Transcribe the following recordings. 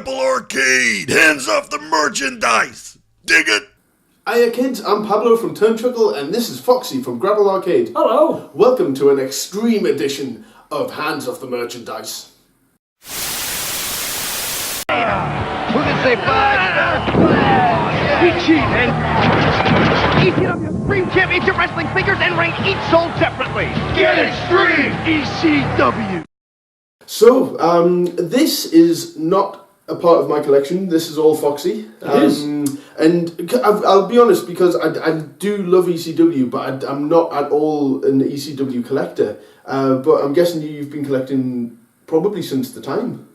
Apple Arcade! Hands off the merchandise! Dig it? Hiya kids, I'm Pablo from Turnchuckle and this is Foxy from Grapple Arcade. Hello! Welcome to an extreme edition of Hands Off the Merchandise. Who can say five? We cheat, man. ECW Extreme Championship Wrestling figures and ring each sold separately. Get extreme! ECW! So, this is not a part of my collection. This is all Foxy. It is. And I'll be honest, because I do love ECW, but I'm not at all an ECW collector. But I'm guessing you've been collecting probably since the time.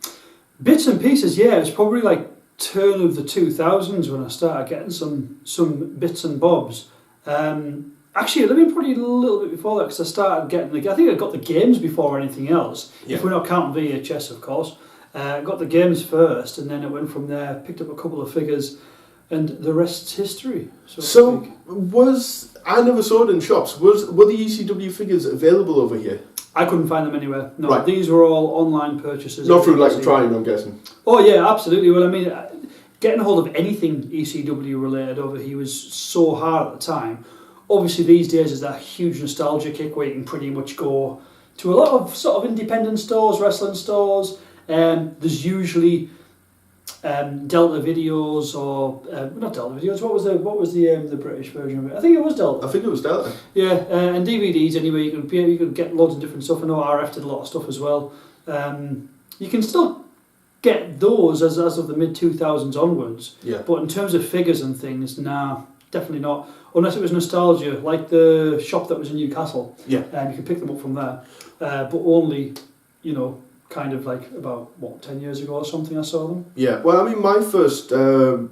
Bits and pieces, yeah. It's probably like turn of the 2000s when I started getting some bits and bobs. Actually, let me probably a little bit before that, because I started getting I think I got the games before anything else. Yeah. If we're not counting VHS, of course. Got the games first, and then it went from there. Picked up a couple of figures, and the rest's history. So I never saw it in shops. Were the ECW figures available over here? I couldn't find them anywhere. No, right. These were all online purchases. Not through like Trying, I'm guessing. Oh yeah, absolutely. Well, I mean, getting hold of anything ECW related over here was so hard at the time. Obviously, these days is that huge nostalgia kick where you can pretty much go to a lot of sort of independent stores, wrestling stores. There's usually Delta videos or not Delta videos. What was the British version of it? I think it was Delta. I think it was Delta. Yeah, and DVDs anyway. You could get loads of different stuff. I know RF did a lot of stuff as well. You can still get those as of the mid 2000s onwards. Yeah. But in terms of figures and things, nah, definitely not. Unless it was nostalgia, like the shop that was in Newcastle. Yeah. You could pick them up from there, but only, kind of like about 10 years ago or something I saw them. Yeah, well, I mean, my first encounter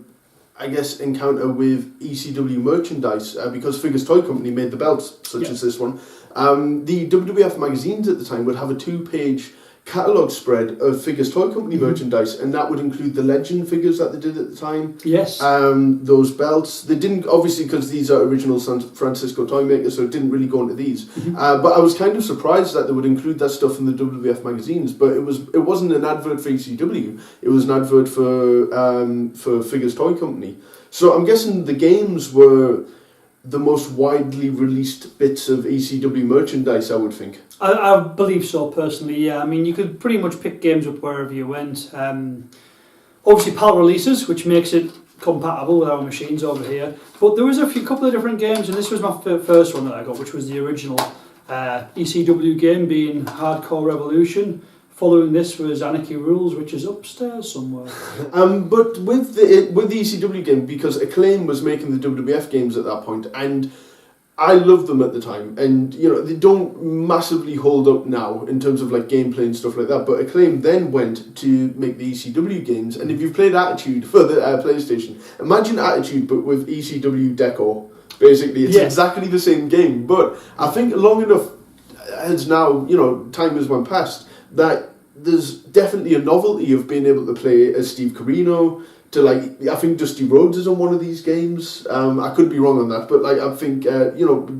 with ECW merchandise, because Figures Toy Company made the belts such as this one, the WWF magazines at the time would have a 2-page catalogue spread of Figures Toy Company merchandise, and that would include the Legend figures that they did at the time. Yes. Those belts. They didn't, obviously, because these are original San Francisco toy makers, so it didn't really go into these. But I was kind of surprised that they would include that stuff in the WWF magazines, but it wasn't an advert for ECW, it was an advert for Figures Toy Company. So I'm guessing the games were the most widely released bits of ECW merchandise, I would think. I believe so, personally, yeah. I mean, you could pretty much pick games up wherever you went. Obviously, PAL releases, which makes it compatible with our machines over here. But there was a couple of different games, and this was my first one that I got, which was the original ECW game, being Hardcore Revolution. Following this was Anarchy Rules, which is upstairs somewhere. But with the ECW game, because Acclaim was making the WWF games at that point, and I loved them at the time, and they don't massively hold up now in terms of like gameplay and stuff like that. But Acclaim then went to make the ECW games, and if you've played Attitude for the PlayStation, imagine Attitude but with ECW decor. Basically, it's exactly the same game. But I think long enough has now, time has went past, that there's definitely a novelty of being able to play as Steve Corino, to I think Dusty Rhodes is on one of these games. I could be wrong on that, but I think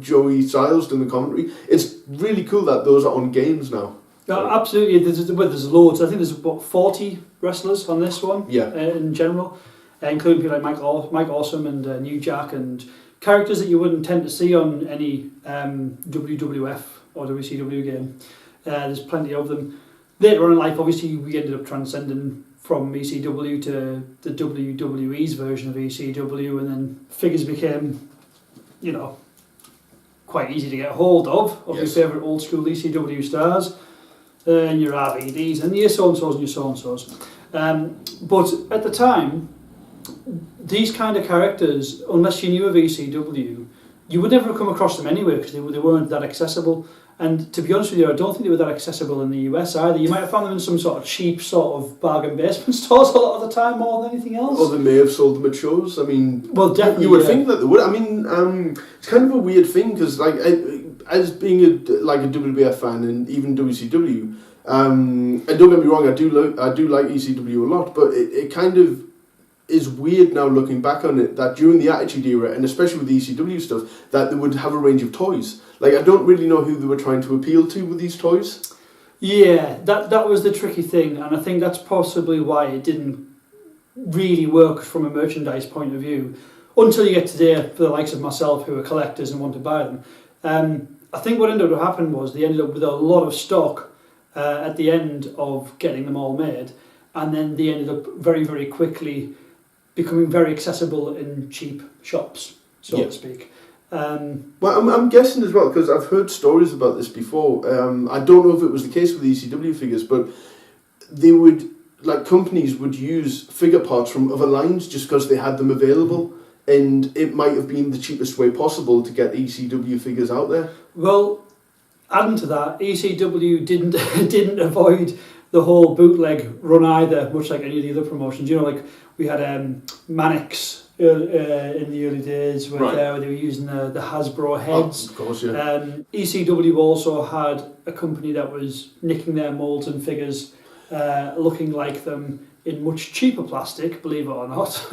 Joey Styles doing the commentary. It's really cool that those are on games now. Absolutely, there's loads. I think there's about 40 wrestlers on this one. Yeah. In general, including people like Mike Awesome and New Jack, and characters that you wouldn't tend to see on any WWF or WCW game. There's plenty of them. Later on in life, obviously, we ended up transcending from ECW to the WWE's version of ECW, and then figures became, quite easy to get hold of your favourite old school ECW stars, and your RVDs, and your so-and-sos and your so-and-sos. But at the time, these kind of characters, unless you knew of ECW, you would never come across them anyway, because they weren't that accessible. And to be honest with you, I don't think they were that accessible in the US either. You might have found them in some sort of cheap sort of bargain basement stores a lot of the time, more than anything else. Or they may have sold them at shows. I mean, well, definitely, you would think that they would. I mean, it's kind of a weird thing, because as being a WWF fan and even WCW, and don't get me wrong, I do like ECW a lot, but it kind of is weird now looking back on it, that during the Attitude Era, and especially with the ECW stuff, that they would have a range of toys. I don't really know who they were trying to appeal to with these toys. Yeah, that was the tricky thing, and I think that's possibly why it didn't really worked from a merchandise point of view until you get today for the likes of myself who are collectors and want to buy them. I think what ended up happening was they ended up with a lot of stock at the end of getting them all made, and then they ended up very, very quickly becoming very accessible in cheap shops, so to speak. Well, I'm guessing as well, because I've heard stories about this before. I don't know if it was the case with the ECW figures, but they would, like, companies would use figure parts from other lines just because they had them available, and it might have been the cheapest way possible to get ECW figures out there. Well, adding to that, ECW didn't avoid the whole bootleg run either, much like any of the other promotions. You know, like we had Mannix in the early days where they were using the Hasbro heads. Oh, of course, yeah. ECW also had a company that was nicking their moulds and figures looking like them in much cheaper plastic, believe it or not.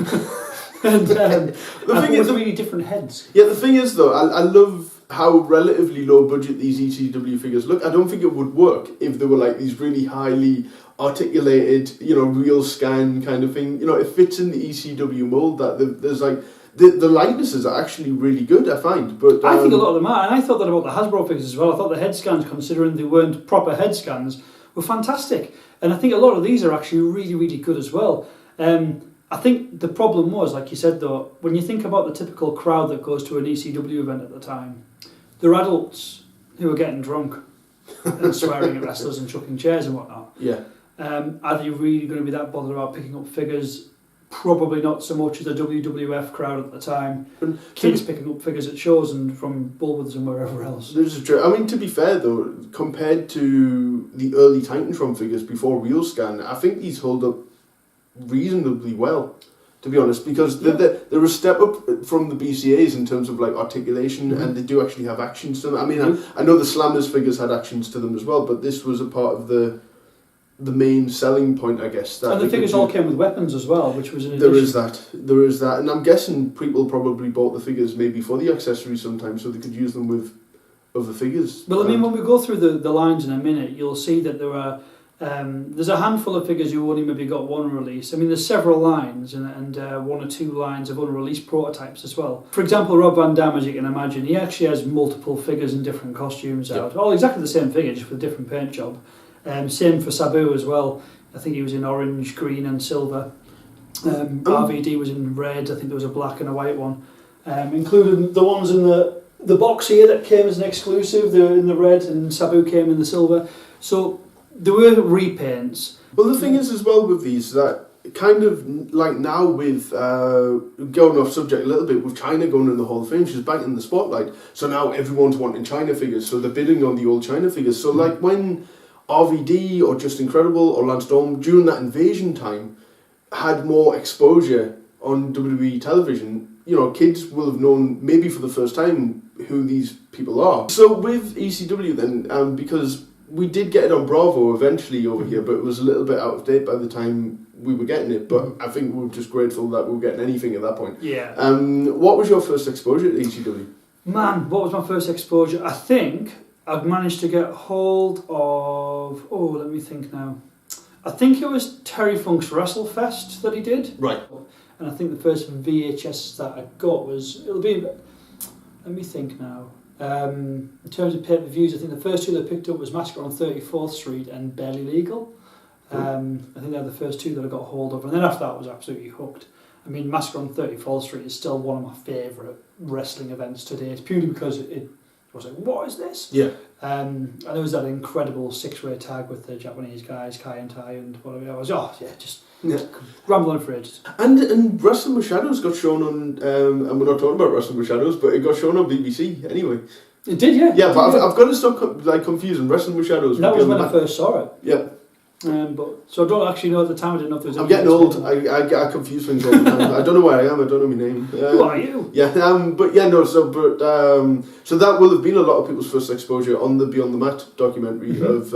And the thing is, really different heads. Yeah, the thing is though, I love how relatively low budget these ECW figures look. I don't think it would work if they were like these really highly articulated, you know, real scan kind of thing. You know, it fits in the ECW mold. That there's like the likenesses are actually really good, I find. But I think a lot of them are, and I thought that about the Hasbro figures as well. I thought the head scans, considering they weren't proper head scans, were fantastic. And I think a lot of these are actually really, really good as well. I think the problem was, like you said though, when you think about the typical crowd that goes to an ECW event at the time, they're adults who are getting drunk and swearing at wrestlers and chucking chairs and whatnot. Yeah. Are they really going to be that bothered about picking up figures? Probably not so much as the WWF crowd at the time. Kids picking up figures at shows and from Bullwithers and wherever else. This is true. I mean, to be fair though, compared to the early Titantron figures before Real Scan, I think these hold up reasonably well, to be honest, because they're a step up from the BCAs in terms of like articulation, and they do actually have actions to them. I mean, I know the Slammers figures had actions to them as well, but this was a part of the main selling point, I guess. That and the figures all came with weapons as well, which was an addition. There is that, and I'm guessing people probably bought the figures maybe for the accessories sometimes, so they could use them with other figures. Well, I mean, when we go through the lines in a minute, you'll see that there are there's a handful of figures who only maybe got one release. I mean, there's several lines and one or two lines of unreleased prototypes as well. For example, Rob Van Dam, as you can imagine, he actually has multiple figures in different costumes out. All exactly the same figure, just with a different paint job. Same for Sabu as well. I think he was in orange, green and silver. RVD was in red. I think there was a black and a white one. Including the ones in the box here that came as an exclusive. They were in the red and Sabu came in the silver. So there were repaints. Well, the thing is as well with these, that kind of like now with, going off subject a little bit, with China going in the Hall of Fame, she's back in the spotlight. So now everyone's wanting China figures, so they're bidding on the old China figures. So like when RVD or Just Incredible or Lance Storm, during that invasion time, had more exposure on WWE television, you know, kids will have known maybe for the first time who these people are. So with ECW then, because we did get it on Bravo eventually over here, but it was a little bit out of date by the time we were getting it. But I think we were just grateful that we were getting anything at that point. Yeah. What was your first exposure to ECW? Man, what was my first exposure? I think I've managed to get hold of... Oh, let me think now. I think it was Terry Funk's WrestleFest that he did. Right. And I think the first VHS that I got was... Let me think now. In terms of pay-per-views, I think the first two that I picked up was Massacre on 34th Street and Barely Legal. I think they're the first two that I got hold of, and then after that I was absolutely hooked. I mean, Massacre on 34th Street is still one of my favourite wrestling events to date, purely because it was like, what is this? Yeah. And there was that incredible six-way tag with the Japanese guys, Kai and Tai and whatever. I was, rambling for ages. And Wrestling with Shadows got shown on, and we're not talking about Wrestling with Shadows, but it got shown on BBC anyway. It did, yeah. Yeah, but I've got to stop confusing Wrestling with Shadows. That was when I first saw it. Yeah. So I don't actually know at the time. I didn't know if there was. I'm getting old. I confuse things all the time. I don't know where I am. I don't know my name. Who are you? Yeah. So that will have been a lot of people's first exposure on the Beyond the Mat documentary of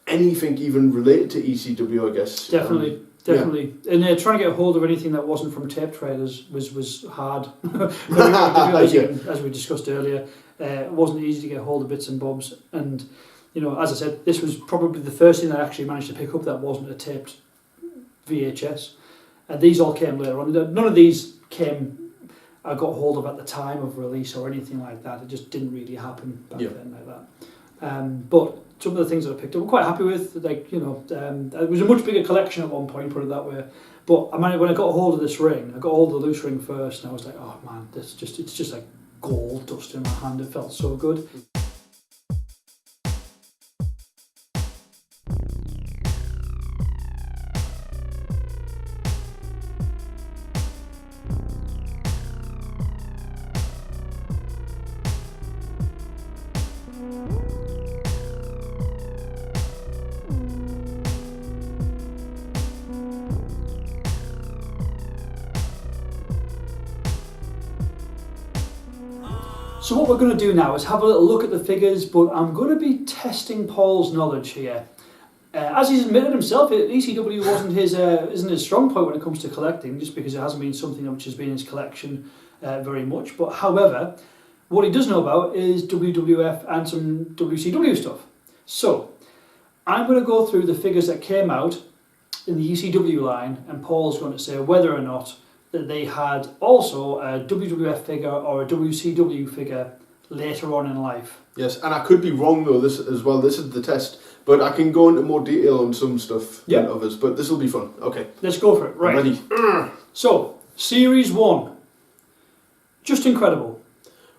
anything even related to ECW, I guess. Definitely. And trying to get a hold of anything that wasn't from tape traders was hard. As we discussed earlier, it wasn't easy to get hold of bits and bobs. And as I said, this was probably the first thing I actually managed to pick up that wasn't a taped VHS, and these all came later on. None of these I got hold of at the time of release or anything like that. It just didn't really happen back then like that. But some of the things that I picked up, I'm quite happy with. Like, you know, it was a much bigger collection at one point, put it that way. But I mean, when I got hold of this ring, I got hold of the loose ring first, and I was like, oh man, it's just like gold dust in my hand. It felt so good. So what we're going to do now is have a little look at the figures, but I'm going to be testing Paul's knowledge here. As he's admitted himself, ECW isn't his strong point when it comes to collecting, just because it hasn't been something which has been in his collection very much. But however, what he does know about is WWF and some WCW stuff. So I'm going to go through the figures that came out in the ECW line, and Paul's going to say whether or not that they had also a WWF figure or a WCW figure later on in life. Yes, and I could be wrong though. This as well. This is the test, but I can go into more detail on some stuff than others. But this will be fun. Okay, let's go for it. Right. I'm ready. So Series 1, just incredible.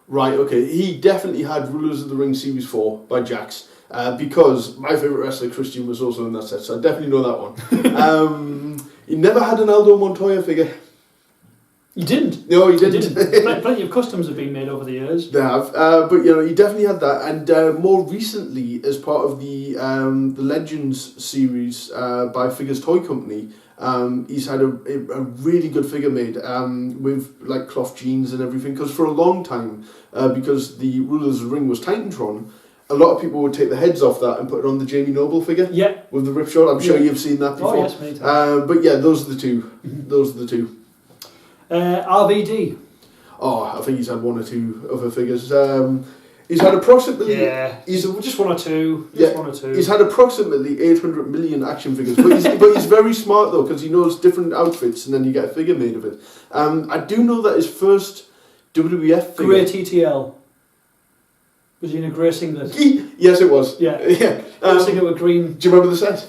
Right. Okay. He definitely had Rulers of the Ring Series 4 by Jax. Because my favourite wrestler Christian was also in that set, so I definitely know that one. He never had an Aldo Montoya figure. You didn't? No, he didn't. Plenty of customs have been made over the years. They have, but you know, he definitely had that. And more recently, as part of the Legends series by Figures Toy Company, he's had a really good figure made with like cloth jeans and everything. Because for a long time, because the Rulers of the Ring was Titantron, a lot of people would take the heads off that and put it on the Jamie Noble figure. Yeah. With the rip shot. I'm sure you've seen that before. Oh yes, many times. But yeah, those are the two. Those are the two. RVD. Oh, I think he's had one or two other figures. He's had approximately... Yeah, just one or two. One or two. He's had approximately 800 million action figures. But he's very smart, though, because he knows different outfits, and then you get a figure made of it. I do know that his first WWF figure... Grey TTL. Was he in a grey singlet? Yes, it was. Yeah. Yeah. Singlet with green... Do you remember the set?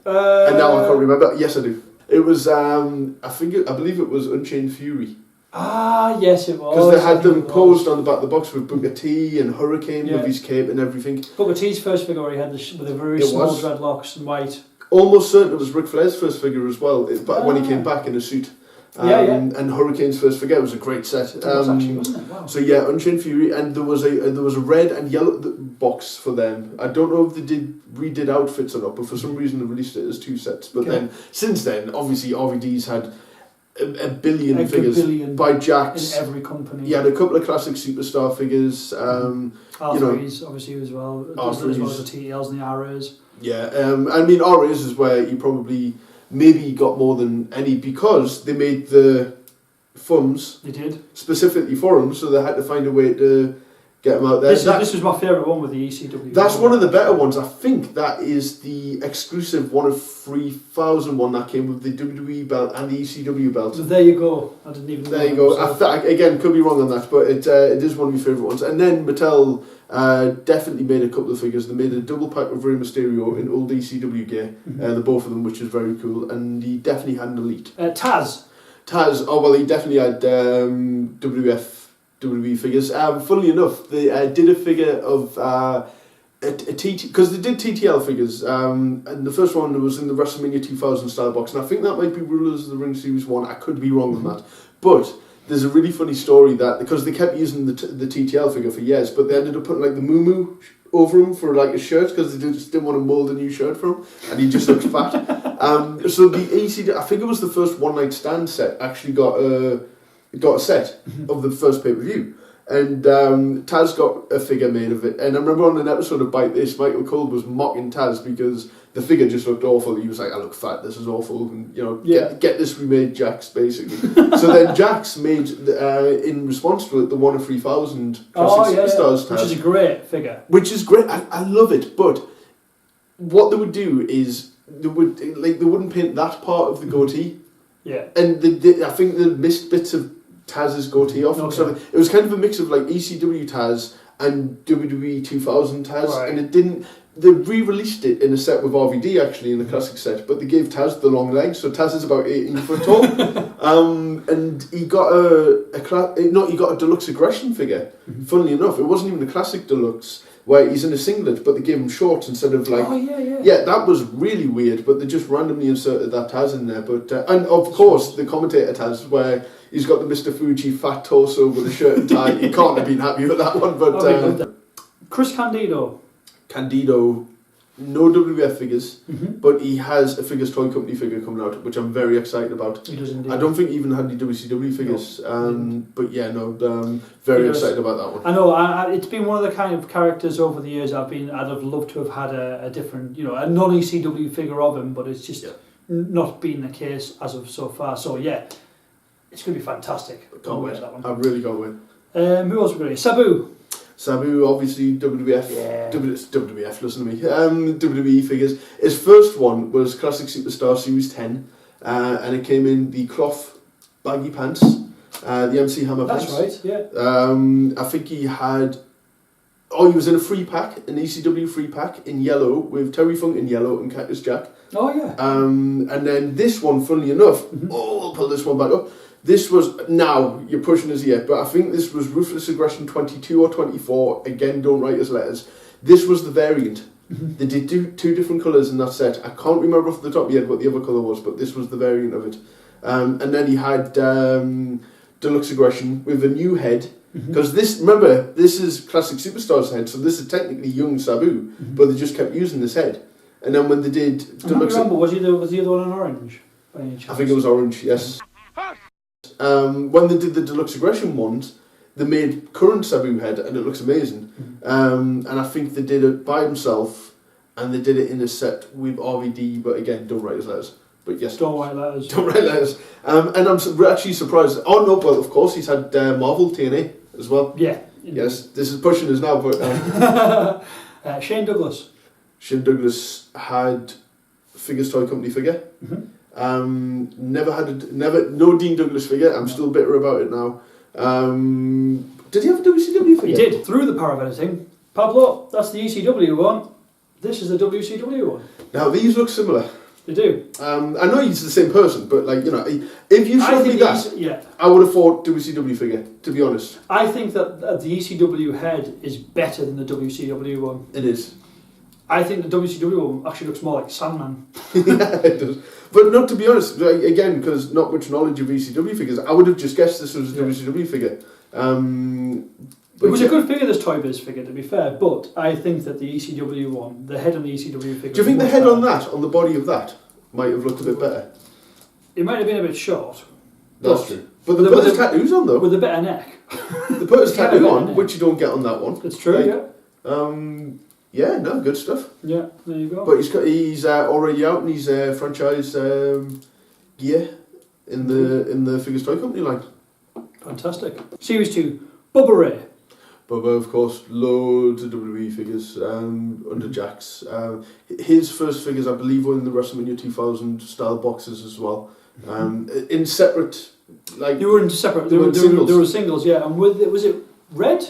And now I can't remember. Yes, I do. It was, I believe it was Unchained Fury. Ah, yes, it was. Because they had them posed on the back of the box with Booker T and Hurricane with his cape and everything. Booker T's first figure, he had with a very small dreadlocks and white. Almost certain it was Ric Flair's first figure as well, when he came back in a suit. And Hurricane's first figure was a great set. It was actually, wasn't it? Wow. So yeah, Unchained Fury, and there was a red and yellow box for them. I don't know if they redid outfits or not, but for some reason they released it as two sets. But then since then, obviously RVD's had a billion figures by Jax in every company. He had a couple of classic superstar figures. R3s obviously as well, as well as the TTLs and the RAs. Yeah, I mean RAs is where you probably maybe got more than any, because they made the FUMs. They did. Specifically for them, so they had to find a way to get them out there. This was my favourite one with the ECW. That's one of the better ones. I think that is the exclusive one of 3,000 one that came with the WWE belt and the ECW belt. So there you go. I didn't even know. There you go. Again, could be wrong on that, but it is one of my favourite ones. And then Mattel definitely made a couple of figures. They made a double pack of Rey Mysterio in old ECW gear, the both of them, which is very cool. And he definitely had an Elite. Taz, he definitely had WWE figures. Funnily enough, they did a figure of because they did TTL figures, and the first one was in the WrestleMania 2000 style box, and I think that might be Rulers of the Ring Series 1. I could be wrong on that, but there's a really funny story that, because they kept using the TTL figure for years, but they ended up putting like the moo over him for like a shirt, because they just didn't want to mould a new shirt for him, and he just looked fat. So the ECW, I think it was the first One Night Stand set, actually got a set of the first pay-per-view. And Taz got a figure made of it. And I remember on an episode of Bite This, Michael Cole was mocking Taz because the figure just looked awful. He was like, I look fat, this is awful. And, get this remade, Jax, basically. So then Jax made, in response to it, the 1 of 3,000 Classic Superstars Taz. Which is a great figure. Which is great. I love it. But what they would do is, they wouldn't paint that part of the goatee. Yeah. And I think they missed bits of Taz's goatee off. Okay. So it was kind of a mix of like ECW Taz and WWE 2000 Taz, Right. and it didn't. They re-released it in a set with RVD actually in the classic set, but they gave Taz the long legs, so Taz is about 18 foot tall, and he got he got a deluxe aggression figure. Mm-hmm. Funnily enough, it wasn't even a classic deluxe where he's in a singlet, but they gave him shorts instead of like. Oh yeah. Yeah, that was really weird, but they just randomly inserted that Taz in there. But and of course the commentator Taz, where he's got the Mr. Fuji fat torso with a shirt and tie. He can't have been happy with that one. But Chris Candido, no WWF figures, Mm-hmm. but he has a Figures Toy Company figure coming out, which I'm very excited about. He does indeed. I don't think he even had any WCW figures, but yeah, no, very excited about that one. I know. It's been one of the kind of characters over the years I'd have loved to have had a different, a non-ECW figure of him, but it's just not been the case as of so far. So yeah, it's going to be fantastic. Can't wait. That one. I really can't wait. Who else we got here? Sabu, obviously WWF, Yeah. WWF, listen to me, WWE figures. His first one was Classic Superstar Series 10, and it came in the cloth baggy pants, the MC Hammer That's pants. right, yeah. I think he had, he was in a free pack, an ECW free pack in yellow, with Terry Funk in yellow and Cactus Jack. Oh yeah. And then this one, funnily enough, I'll pull this one back up. This was, now, you're pushing us here, but I think this was Ruthless Aggression 22 or 24. Again, don't write us letters. This was the variant. They did two different colours in that set. I can't remember off the top of my head what the other colour was, but this was the variant of it. And then he had Deluxe Aggression with a new head. Because this is Classic Superstar's head, so this is technically young Sabu, but they just kept using this head. And then when they did Deluxe... Was the other one in orange? By any chance? I think it was orange, yes. When they did the Deluxe Aggression ones, they made current Sabu head, and it looks amazing. And I think they did it by himself, and they did it in a set with RVD, but again, don't write his letters. But yes, Don't write letters. Don't write letters. And I'm actually surprised. Oh no, well of course he's had Marvel TNA as well. Yeah. Yes, this is pushing us now, but Shane Douglas. Shane Douglas had Figures Toy Company figure. No Dean Douglas figure. I'm still bitter about it now. Did he have a WCW figure? He did, through the power of editing. Pablo, that's the ECW one. This is the WCW one. Now these look similar. They do. I know he's the same person, but if you showed me that, I would have thought WCW figure, to be honest. I think that the ECW head is better than the WCW one. It is. I think the WCW one actually looks more like Sandman. Yeah, it does. But not to be honest, again, because not much knowledge of ECW figures, I would have just guessed this was a WCW figure. It was a good figure, this Toy Biz figure, to be fair, but I think that the ECW one, the head on the ECW figure... Do you think the head on the body of that, might have looked a bit better? It might have been a bit short. That's true. But they put his tattoos on, though. With a better neck. They put his tattoo on, which you don't get on that one. It's true, yeah. Yeah, no, good stuff. Yeah, there you go. But he's already out, and he's franchise gear in the Figures Toy Company line. Fantastic. Series 2, Bubba Ray. Bubba, of course, loads of WWE figures under Jax. His first figures, I believe, were in the WrestleMania 2000 style boxes as well. In separate, They were in separate. They were singles, yeah. And was it red?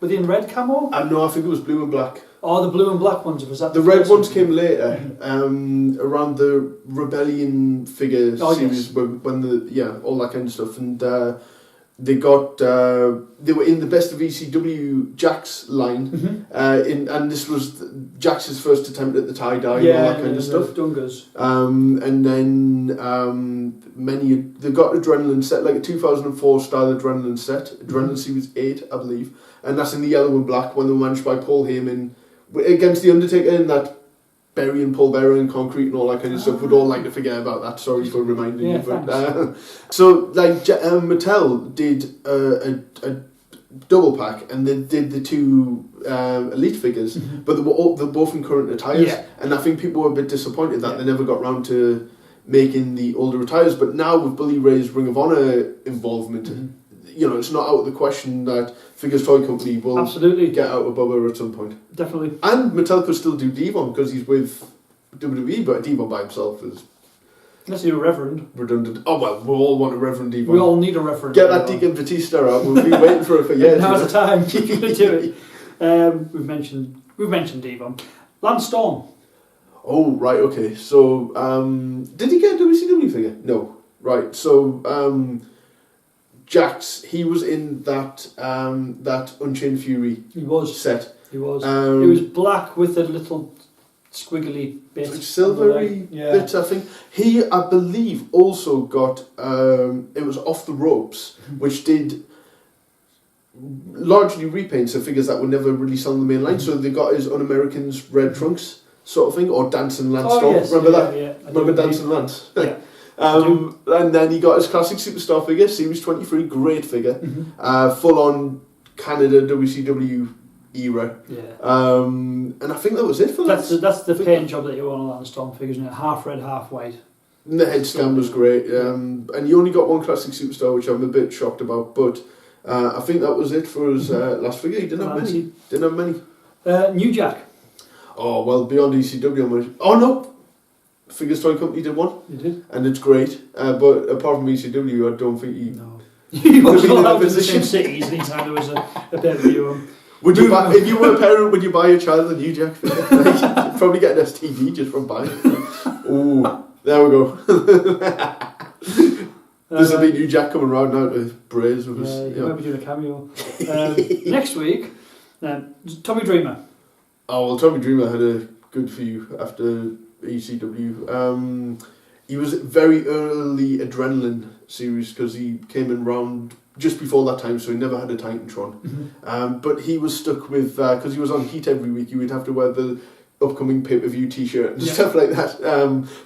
Were they in red camo? No, I think it was blue and black. Oh, the blue and black ones. Was that the red ones came later, around the Rebellion figure series, yes. when all that kind of stuff, and they were in the Best of ECW Jax line, and this was Jax's first attempt at the tie dye and all that kind of stuff. Dungas. And then they got Adrenaline set, like a 2004 style Adrenaline set, Adrenaline Series 8, I believe, and that's in the yellow and black when they were managed by Paul Heyman against the Undertaker in that burying Paul Bearer in concrete and all that kind of stuff. We'd all like to forget about that. Sorry for reminding you. But, so Mattel did a double pack, and they did the two Elite figures, but they're both in current attires, and I think people were a bit disappointed that they never got round to making the older attires. But now with Bully Ray's Ring of Honor involvement, it's not out of the question that Figures Toy Company will absolutely get out of Bubba at some point. Definitely. And Mattel could still do Devon because he's with WWE, but a Devon by himself is Unless you're a reverend. redundant. Oh well, we all want a Reverend Devon. We all need a reverend. Get that Deacon Batista out. We've been waiting for it for years. Now's the time. Keep going to do it. We've mentioned Devon. Lance Storm. Oh right, okay. So did he get a WCW figure? No. Right. So Jax, he was in that that Unchained Fury He was. set. He was. It was black with a little squiggly bit. Like silvery bits, I think. He, I believe, also got it was Off the Ropes, which did largely repaints of figures that were never released on the main line. So they got his Un-Americans red trunks sort of thing, or Dancing Lance Storm. Yes, Remember that? Yeah. Remember Dancing Lance? Yeah. And then he got his classic superstar figure, Series 23, great figure, full on Canada WCW era. Yeah. And I think that was it for that. That's the paint job that you want on Lance Storm figures, isn't it? Half red, half white. And the head scan was great. And you only got one classic superstar, which I'm a bit shocked about, but I think that was it for his last figure. He didn't have many. New Jack. Oh, well, beyond ECW, oh no! Figures Toy Company did one. You did? And it's great. But apart from ECW, I don't think he... No. He wasn't been in a allowed in the position. same cities anytime there was a pay-per-view on. Would you buy, if you were a parent, would you buy your child a New Jack figure? You'd probably get an STD just from buying it. Ooh, there we go. There's a big New Jack coming around now to Braze. He might be doing a cameo. Next week, Tommy Dreamer. Oh, well, Tommy Dreamer had a good few after ECW. He was very early Adrenaline series because he came in round just before that time, so he never had a Titantron. But he was stuck with, because he was on Heat every week, he would have to wear the upcoming pay-per-view t-shirt and stuff like that.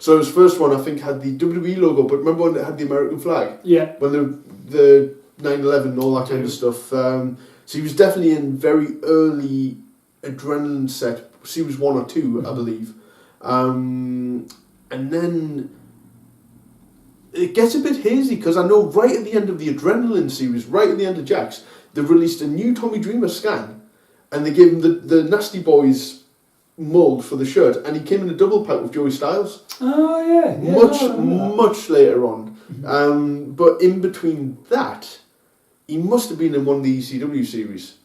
So his first one, I think, had the WWE logo, but remember when it had the American flag? Yeah. When the 9/11 and all that kind of stuff. So he was definitely in very early Adrenaline set, series 1 or 2, I believe. And then it gets a bit hazy because I know right at the end of the Adrenaline series, right at the end of Jax, they released a new Tommy Dreamer scan and they gave him the Nasty Boys mould for the shirt, and he came in a double pack with Joey Styles. Oh yeah, much later on. But in between that, he must have been in one of the ECW series.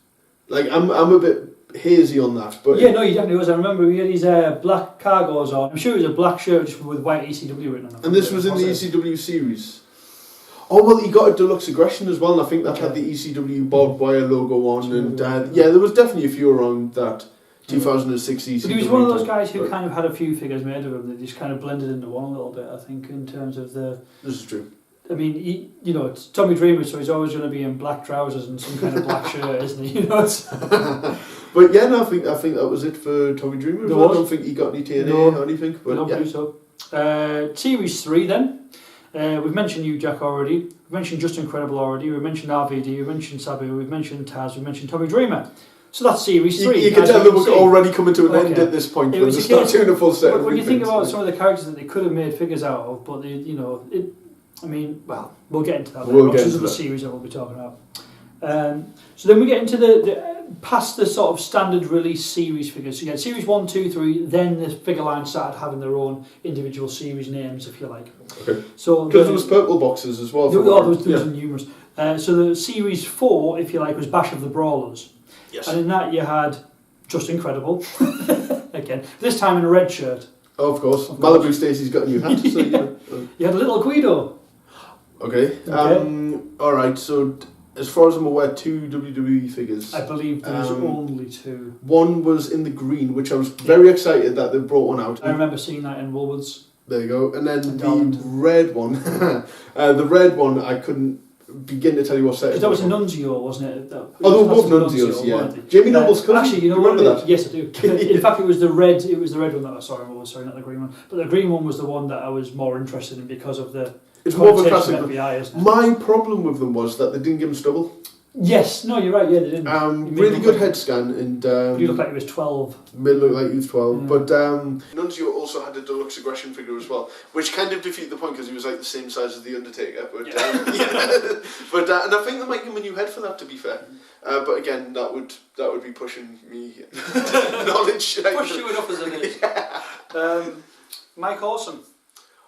Like I'm a bit hazy on that, but yeah, no, he definitely was. I remember he had his black cargos on. I'm sure it was a black shirt just with white ECW written on it. And this was in the ECW series. Oh well, he got a Deluxe Aggression as well, and I think that had the ECW barbed wire logo on, and yeah, there was definitely a few around that 2006 ECW. But he was one of those guys who kind of had a few figures made of him that just kind of blended into one a little bit, I think, in terms of the... This is true. I mean, it's Tommy Dreamer, so he's always going to be in black trousers and some kind of black shirt, isn't he? But yeah, no, I think that was it for Tommy Dreamer. I don't think he got any TNA or anything. But I don't believe so. Series 3 then. We've mentioned New Jack already. We've mentioned Just Incredible already. We've mentioned RVD. We've mentioned Sabu. We've mentioned Taz. We've mentioned Tommy Dreamer. So that's Series 3. You can tell that we're already coming to an end at this point. When they start doing a full set. When you think about some of the characters that they could have made figures out of, but they, we'll get into that later. There's other series that we'll be talking about. So then we get into the past the sort of standard release series figures. So you had Series 1, 2, 3, then the figure line started having their own individual series names, if you like. Okay. So because there was purple boxes as well. There was numerous. So the Series 4, if you like, was Bash of the Brawlers. Yes. And in that you had Just Incredible. Again, this time in a red shirt. Oh, of course. Malibu Stacy's got a new hat. So, You had a little Guido. Okay. Alright, so as far as I'm aware, 2 WWE figures. I believe there was only 2. One was in the green, which I was very excited that they brought one out. I remember seeing that in Woolworths. There you go. And then the red one, I couldn't begin to tell you what set it was. That was a Nunzio, wasn't it? They were both Nunzios, yeah. Jamie Noble's cousin. Actually, you remember that? Yes, I do. In fact, it was the red one that sorry, not the green one. But the green one was the one that I was more interested in because of the... It's more of a classic. FBI, isn't it? My problem with them was that they didn't give him stubble. Yes, no, you're right. Yeah, they didn't. Really good head scan, and you look like he was 12. Made look like he was 12. But Nunzio also had a Deluxe Aggression figure as well, which kind of defeated the point because he was like the same size as the Undertaker. But and I think they might give him a new head for that. To be fair, but again, that would be pushing me knowledge. Push you enough as it is. Mike Awesome.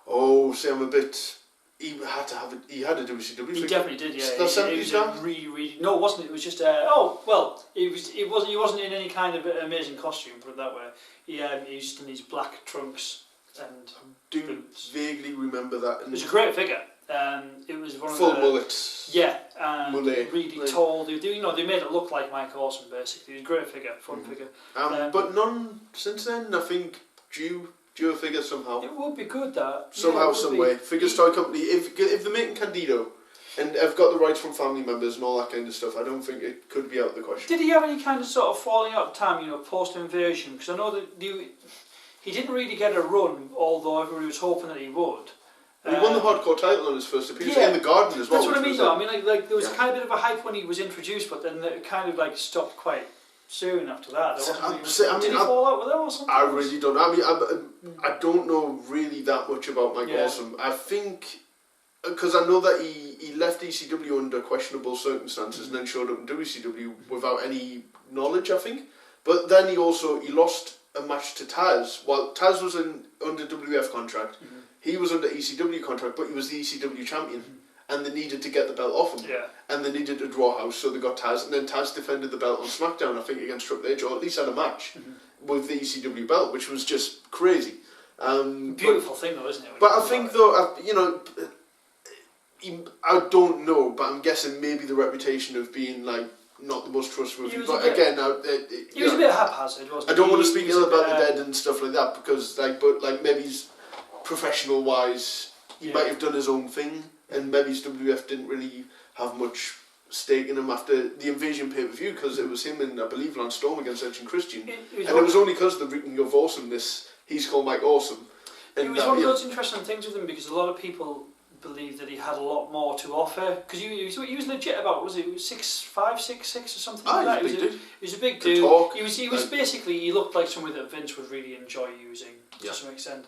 Oh, see, I'm a bit. He had to have it. He had a WCW. He definitely did, yeah. The 70s He was guy? really. No, it wasn't. It was just. He wasn't in any kind of amazing costume. Put it that way. He was just in these black trunks and Do boots. vaguely remember that. It was a great figure. It was one full of the mullet. Yeah, and mullet, really like, tall. They made it look like Mike Awesome basically. He was a great figure, fun figure. But none since then. I think due a figure somehow. It would be good that Somehow, some way. Figures Toy Company. If they're making Candido, and have got the rights from family members and all that kind of stuff, I don't think it could be out of the question. Did he have any kind of sort of falling out of time, post invasion? Because I know that he didn't really get a run, although everybody was hoping that he would. And he won the hardcore title on his first appearance in the Garden as well. That's what I mean, though. I mean, like there was kind of a bit of a hype when he was introduced, but then it kind of like stopped quite soon after that. Did he fall out with it or something? I really don't know. I mean, I don't know really that much about Mike Awesome. I think, because I know that he left ECW under questionable circumstances and then showed up in WCW without any knowledge, I think. But then he lost a match to Taz. While Taz was under WF contract, he was under ECW contract, but he was the ECW champion. And they needed to get the belt off him. Yeah. And they needed a draw house, so they got Taz. And then Taz defended the belt on SmackDown, I think, against Triple H, or at least had a match with the ECW belt, which was just crazy. Beautiful thing, though, isn't it? But I think, though, I don't know, but I'm guessing maybe the reputation of being, like, not the most trustworthy. But again, he was a bit haphazard, wasn't he? I don't want to speak ill about the dead and stuff like that, because, maybe he's professional-wise, he might have done his own thing. And maybe WWF didn't really have much stake in him after the Invasion pay-per-view, because it was him and, I believe, Lance Storm against Edge and Christian. It was only because of the reeking of awesomeness, he's called Mike Awesome. And it was one of those interesting things with him, because a lot of people believe that he had a lot more to offer. Because he was legit about, was it 6'5", 6'6", or something like that? He was a big dude. Talk, he was basically, he looked like somebody that Vince would really enjoy using, to some extent.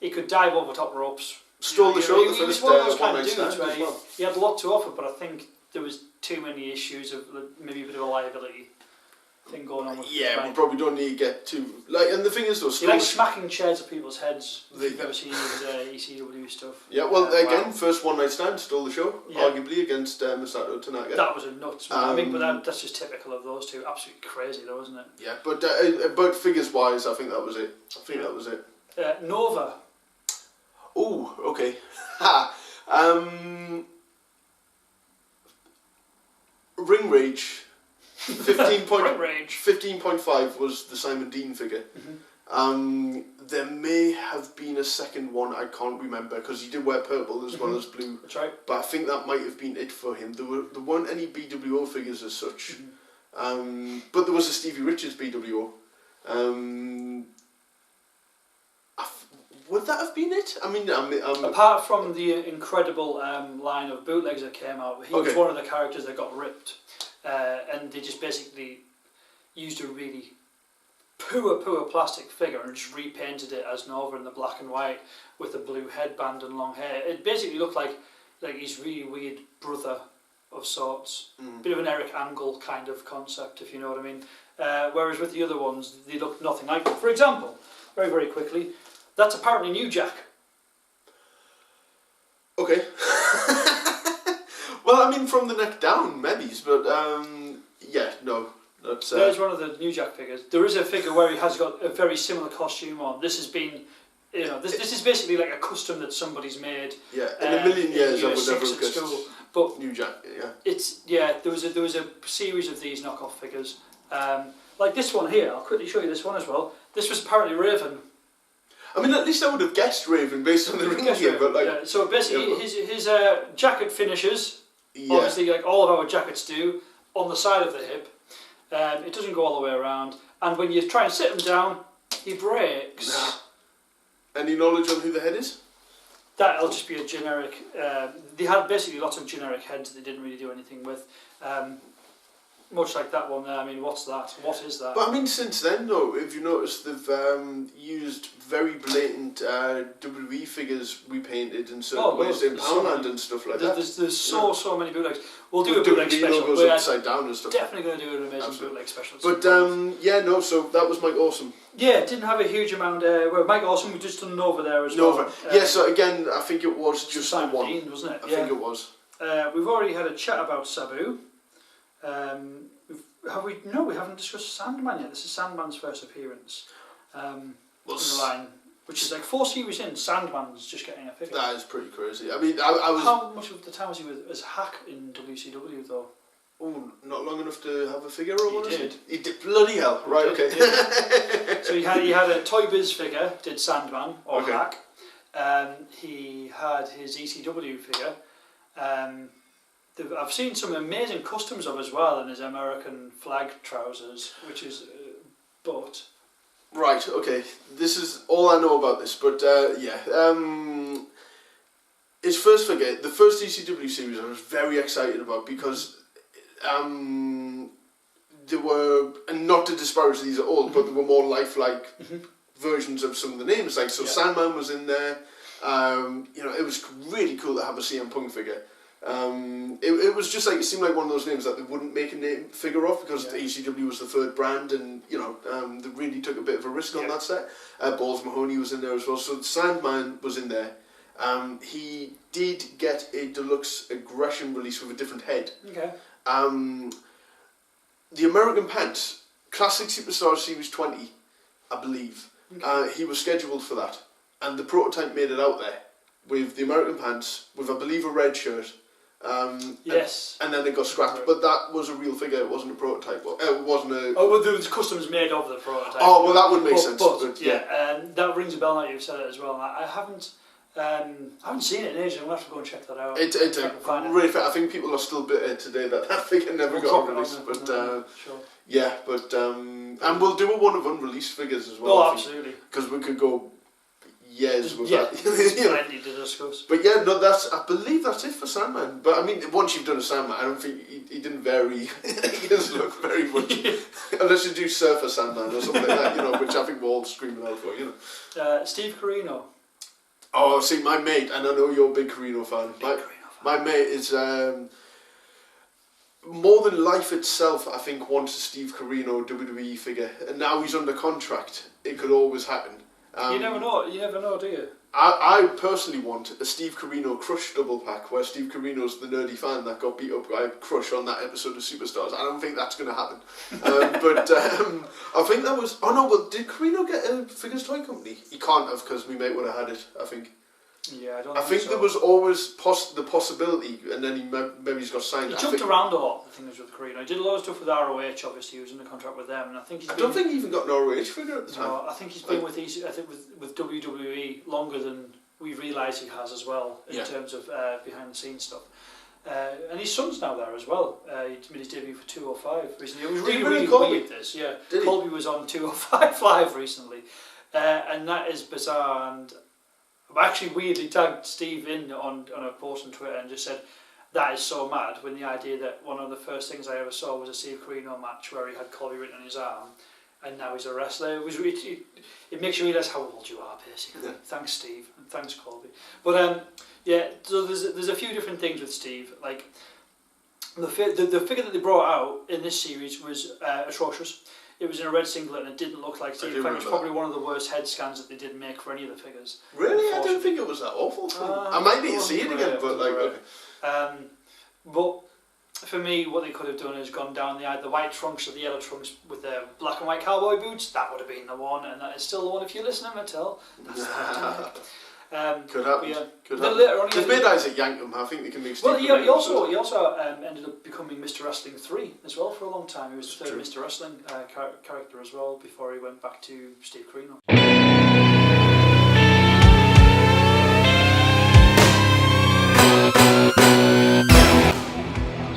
He could dive over top ropes. Stole the show. He was one of those kind of dudes where he had a lot to offer, but I think there was too many issues of maybe a bit of a liability thing going on with we probably don't need to get too... and the thing is, though... He likes smacking chairs at people's heads, if you've ever seen his ECW stuff. Yeah, well, again, first one-night stand, stole the show, arguably, against Masato Tanaka. That was a nuts, man. I mean, but that's just typical of those two. Absolutely crazy, though, isn't it? Yeah, but figures-wise, I think that was it. Nova. Oh, okay. Ring Rage. 15.5 was the Simon Dean figure. There may have been a second one, I can't remember, because he did wear purple as well as blue. That's right. But I think that might have been it for him. There weren't any BWO figures as such. But there was a Stevie Richards BWO. Would that have been it? I mean, apart from the incredible line of bootlegs that came out, he was one of the characters that got ripped, and they just basically used a really poor plastic figure and just repainted it as Nova in the black and white with a blue headband and long hair. It basically looked like his really weird brother of sorts, bit of an Eric Angle kind of concept, if you know what I mean. Whereas with the other ones, they looked nothing like them. For example, very, very quickly, that's apparently New Jack. Okay. Well, I mean, from the neck down, maybe, but no. There's one of the New Jack figures. There is a figure where he has got a very similar costume on. This has been, this is basically like a custom that somebody's made. Yeah, in a million years I would never have guessed. But New Jack, there was a series of these knockoff figures. Like this one here, I'll quickly show you this one as well. This was apparently Raven. I mean, at least I would have guessed Raven based on the ring here, but so basically, his jacket finishes, obviously, like all of our jackets do, on the side of the hip. It doesn't go all the way around, and when you try and sit him down, he breaks. Nah. Any knowledge on who the head is? That'll just be a generic. They had basically lots of generic heads that they didn't really do anything with. much like that one there. I mean, what's that? What is that? But I mean, since then, though, if you notice, they've used very blatant WWE figures repainted in certain ways in Poundland and stuff like that. There's so many bootlegs. We'll do a bootleg special. Logos upside down and stuff. Definitely going to do an amazing bootleg special. But so that was Mike Awesome. Yeah, didn't have a huge amount. Well, Mike Awesome, we just done Nova there as well. So again, I think it was just the one. Dean, wasn't it? I think it was. We've already had a chat about Sabu. Have we? No, we haven't discussed Sandman yet. This is Sandman's first appearance in the line, which is like 4 series in. Sandman's just getting a figure. That is pretty crazy. I mean, I was. How much of the time was he as Hack in WCW though? Oh, not long enough to have a figure or what? He did. Bloody hell! Right, okay. So he had a Toy Biz figure, did Sandman or Hack. He had his ECW figure. I've seen some amazing customs of as well in his American flag trousers, which is, Right, okay. This is all I know about this, but his first figure, the first ECW series, I was very excited about because they were, and not to disparage these at all, but they were more lifelike versions of some of the names. Like, Sandman was in there. It was really cool to have a CM Punk figure. It was just like, it seemed like one of those names that they wouldn't make a name figure of because the ECW was the third brand, and they really took a bit of a risk on that set. Balls Mahoney was in there as well, so Sandman was in there. He did get a deluxe aggression release with a different head. Okay. The American Pants Classic Superstar Series 20, I believe. Okay. He was scheduled for that, and the prototype made it out there with the American Pants, with I believe a red shirt. Yes. And then it got scrapped, but that was a real figure. It wasn't a prototype. It wasn't a. Oh, well, there was customs made of the prototype. Oh, well, that would make sense. But that rings a bell now you've said it as well. I haven't seen it in ages. I'm gonna have to go and check that out. It's really fair. I think people are still bitter today that figure never got released. But sure. Yeah, but and we'll do a one of unreleased figures as well. Oh, absolutely. Because we could go years with that. Plenty to discuss. But I believe that's it for Sandman. But I mean, once you've done a Sandman, I don't think he didn't vary his look very much, unless you do Surfer Sandman or something like that, which I think we're all screaming out for, Steve Corino. Oh, see, my mate, and I know you're a big Corino fan. My mate is more than life itself. I think wants a Steve Corino WWE figure, and now he's under contract. It could always happen. You never know. You never know, do you? I personally want a Steve Corino Crush double pack where Steve Corino's the nerdy fan that got beat up by Crush on that episode of Superstars. I don't think that's going to happen. But I think that was... Oh no, well, did Corino get a figures toy company? He can't have, because my mate would have had it, I think. Yeah, I think so. There was always the possibility, and then maybe he's got signed. He jumped around a lot, the things with Corino. He did a lot of stuff with ROH, obviously. He was in a contract with them, and I think don't think he even got an ROH figure at the time. No, I think he's been with WWE longer than we realise he has as well, in terms of behind the scenes stuff. And his son's now there as well. He made his debut for 205 recently. It was really weird, this. Yeah, Colby was on 205 Live recently, and that is bizarre. And I actually weirdly tagged Steve in on a post on Twitter and just said, that is so mad, when the idea that one of the first things I ever saw was a Steve Corino match where he had Colby written on his arm, and now he's a wrestler. It makes you realise how old you are, basically. Yeah. Thanks, Steve, and thanks, Colby. But so there's a few different things with Steve. Like the figure that they brought out in this series was atrocious. It was in a red singlet and it didn't look like Steve. In fact, it's probably one of the worst head scans that they did make for any of the figures. Really? I don't think it was that awful. I might need to see it again, but like... Okay. But for me, what they could have done is gone down the white trunks or the yellow trunks with the black and white cowboy boots. That would have been the one, and that is still the one if you listen to Mattel. That's the one. Could happen. Yeah. Could happen. They've made Isaac yank them. I think they can make. Well, he also ended up becoming Mr. Wrestling 3 as well for a long time. He was the third Mr. Wrestling character as well before he went back to Steve Corino.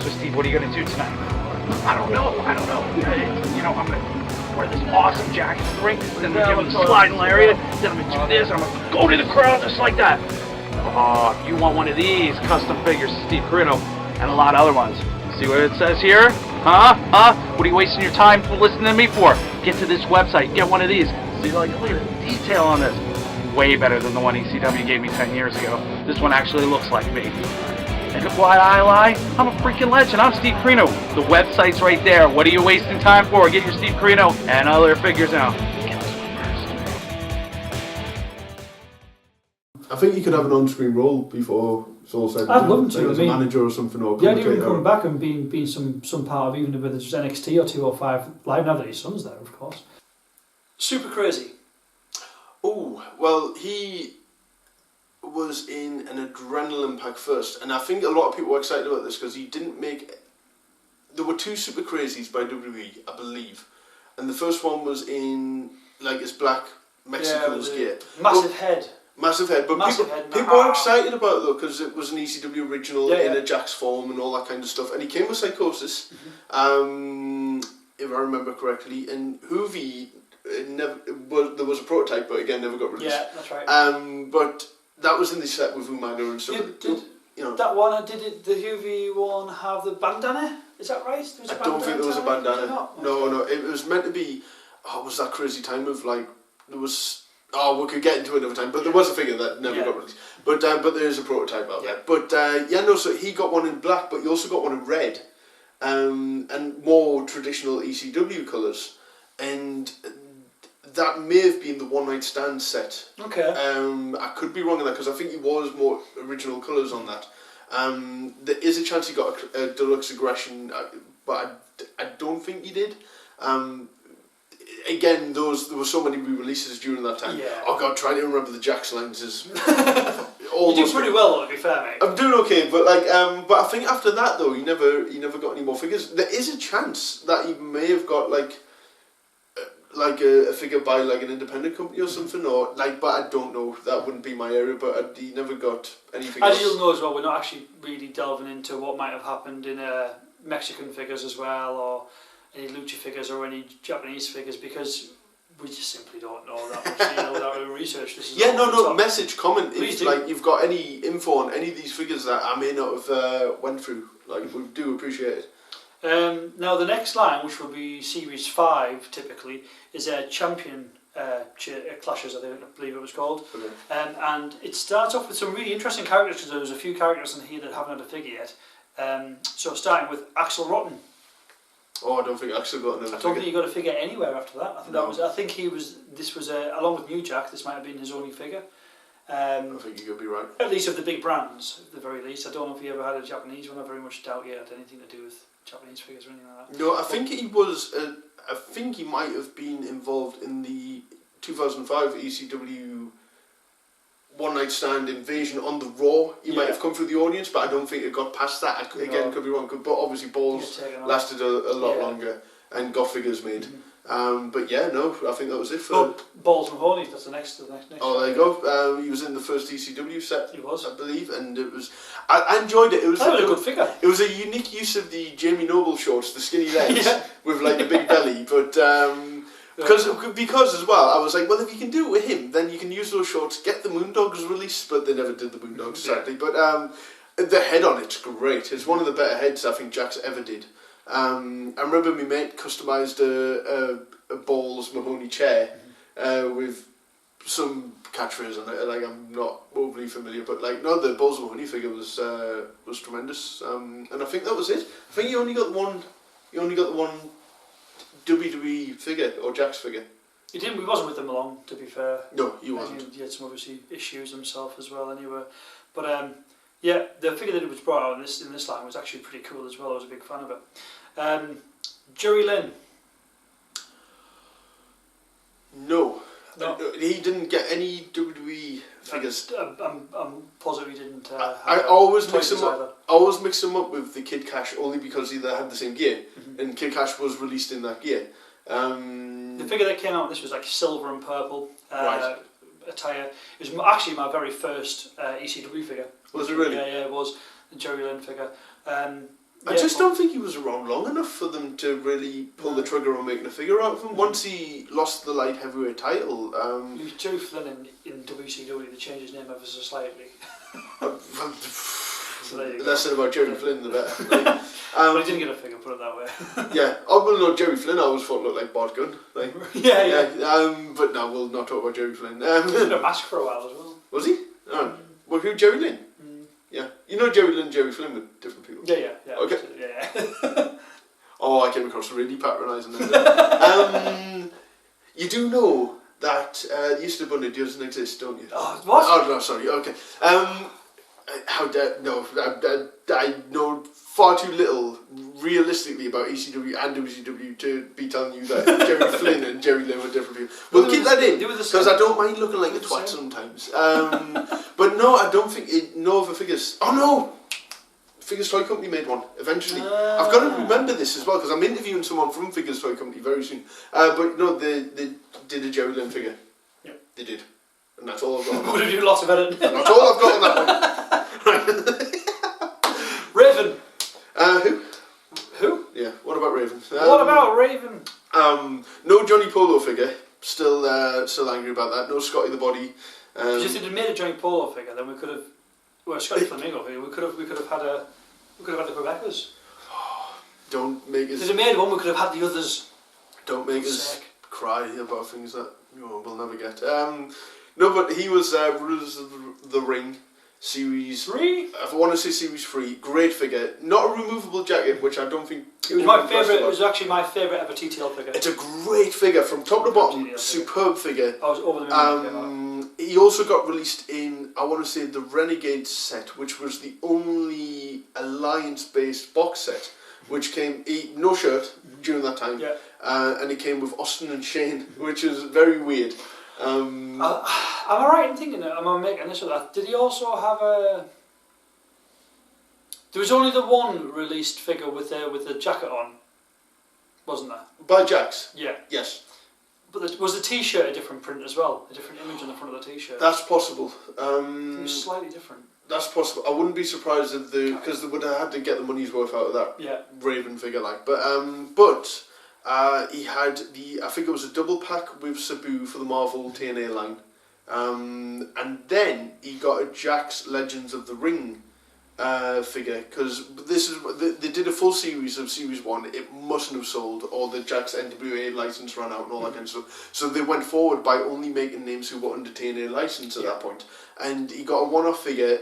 So Steve, what are you going to do tonight? I don't know. I'm going to wear this awesome jacket to the ring, then I'm going to give him a sliding lariat, then I'm going to do this, and I'm going to go to the crowd just like that. Oh, if you want one of these custom figures, Steve Corino, and a lot of other ones. See what it says here? Huh? What are you wasting your time for listening to me for? Get to this website, get one of these. See, like, look at the detail on this. Way better than the one ECW gave me 10 years ago. This one actually looks like me. And why I lie? I'm a freaking legend. I'm Steve Corino. The website's right there. What are you wasting time for? Get your Steve Corino and other figures now. Get this one first. I think you could have an on-screen role before it's all said. I'd love to. Like as a manager or something, or the idea of coming back and being some part of, even whether it's just NXT or 205 Live, now that his son's there, of course. Super crazy. Oh, well, he was in an Adrenaline pack first, and I think a lot of people were excited about this because he didn't make... There were 2 Super Crazies by WWE, I believe, and the first one was in, like, his black Mexican's gear. Massive head. Massive head, but people were excited about it though because it was an ECW original in a Jax form and all that kind of stuff, and he came with Psychosis, if I remember correctly, and Hoovy... there was a prototype, but again never got released. Yeah, that's right. But that was in the set with Umaga and stuff. That one, did the Hoovy one have the bandana? Is that right? I don't think there was a bandana. No, it was meant to be. Oh, it was that crazy time of like there was. Oh, we could get into it another time, but there was a figure that never got released. But there is a prototype out there. But so he got one in black, but he also got one in red, and more traditional ECW colours, and that may have been the One Night Stand set. Okay. I could be wrong on that because I think he was more original colours on that. There is a chance he got a deluxe aggression, but I don't think he did. Again, there were so many re-releases during that time. Yeah. Oh God, trying to remember the Jax lines is almost. You do pretty well, though, to be fair, mate. I'm doing okay, but but I think after that though, he never got any more figures. There is a chance that he may have got like a figure by like an independent company or something, or like, but I don't know. That wouldn't be my area. But he never got anything. As you'll know as well, we're not actually really delving into what might have happened in Mexican figures as well, or any lucha figures or any Japanese figures, because we just simply don't know that much. Without research. This is message, comment if like you've got any info on any of these figures that I may not have went through. Like, we do appreciate it. Now the next line, which will be Series 5 typically, is a Champion Clashes, I believe it was called. Okay. And it starts off with some really interesting characters, because there's a few characters in here that haven't had a figure yet. So starting with Axel Robin. Oh, I don't think Axel got another figure. I don't think he got a figure anywhere after that. I think this was along with New Jack, this might have been his only figure. I think you could be right. At least of the big brands, at the very least. I don't know if he ever had a Japanese one. I very much doubt he had anything to do with Japanese figures or anything like that. No, I think he was. I think he might have been involved in the 2005 ECW One Night Stand invasion on the Raw. He might have come through the audience, but I don't think it got past that. Again, could be wrong. But obviously, Balls lasted a lot longer and got figures made. But yeah, no, I think that was it for. Balls Mahoney. That's the next. Oh, there you go. He was in the first ECW set. He was, I believe, and it was. I enjoyed it. It was a good figure. It was a unique use of the Jamie Noble shorts, the skinny legs with like the big belly, but. Because as well, I was like, well, if you can do it with him, then you can use those shorts, get the Moondogs released, but they never did the Moondogs, sadly. But the head on it's great. It's one of the better heads I think Jax ever did. I remember my mate customised a Balls Mahoney chair with some catchphrase on it. Like, I'm not overly familiar, but like, no, the Balls Mahoney figure was tremendous. And I think that was it. I think you only got the one WWE figure or Jax figure. He didn't. He wasn't with them long, to be fair. No, he wasn't. He had some obviously issues himself as well. Anyway, but the figure that was brought out in this line was actually pretty cool as well. I was a big fan of it. Jerry Lynn. No. He didn't get any WWE figures. I'm positive he didn't. I always mix them up. I always mix them up with the Kid Cash only because they had the same gear, and Kid Cash was released in that gear. The figure that came out, this was like silver and purple attire. It was actually my very first ECW figure. Was it really? Yeah, it was the Jerry Lynn figure. I just don't think he was around long enough for them to really pull the trigger on making a figure out of him. Once he lost the light heavyweight title, he was Jerry Flynn in WCW. They changed his name ever so slightly. So there you go. less said about Jerry Flynn, the better. Like, But he didn't get a figure, put it that way. yeah. Oh, well, no, Jerry Flynn I always thought looked like Bart Gunn. Like, yeah. but no, we'll not talk about Jerry Flynn. He was in a mask for a while as well. Was he? Oh. Well, who, Jerry Lynn? Yeah. You know Jerry Lynn and Jerry Flynn were different people. Yeah. Okay. Yeah. Oh, I came across really patronising there. You do know that the Easter Bunny doesn't exist, don't you? Oh, what? Oh, no, sorry, okay. How dare, no, I know far too little realistically about ECW and WCW to be telling you that Jerry Flynn and Jerry Lynn were different people. We'll keep that in, because I don't mind looking like a twat sometimes. But no, I don't think, no other figures. Oh no! Figures Toy Company made one, eventually. I've got to remember this as well, because I'm interviewing someone from Figures Toy Company very soon. But no, they did a Jerry Lynn figure. Yeah. They did. And that's all I've got on that. Would have done lots of editing. And that's all I've got on that one. Raven. Who? Yeah, what about Raven? What about Raven? No Johnny Polo figure. Still angry about that. No Scotty the Body. Just if they'd made a Johnny Polo figure, then we could have... Well, Scotty Flamingo figure, we could have had the Quebecers. Don't make us... If they'd made one, we could have had the others. Don't make us cry about things that we'll never get. No, but he was Rulers of the Ring Series 3. I want to say Series 3. Great figure. Not a removable jacket, which I don't think. It was my favourite. It was actually my favourite ever TTL figure. It's a great figure from top to bottom. Superb figure. I was over the moon. He also got released in, I want to say, the Renegade set, which was the only Alliance-based box set, which came no shirt during that time, and it came with Austin and Shane, which is very weird. Am I right in thinking that? Am I making this or that? Did he also have a? There was only the one released figure with the jacket on, wasn't there? By Jax. Yeah. Yes. But was the T-shirt a different print as well? A different image on the front of the T-shirt? That's possible. It was slightly different. That's possible. I wouldn't be surprised if because they would have had to get the money's worth out of that Raven figure, like. But he had I think it was a double pack with Sabu for the Marvel TNA line, and then he got a Jax Legends of the Ring figure, because this is they did a full series of Series 1. It mustn't have sold, or the Jax NWA license ran out and all that kind of stuff. So they went forward by only making names who were under TNA license at that point. And he got a one-off figure,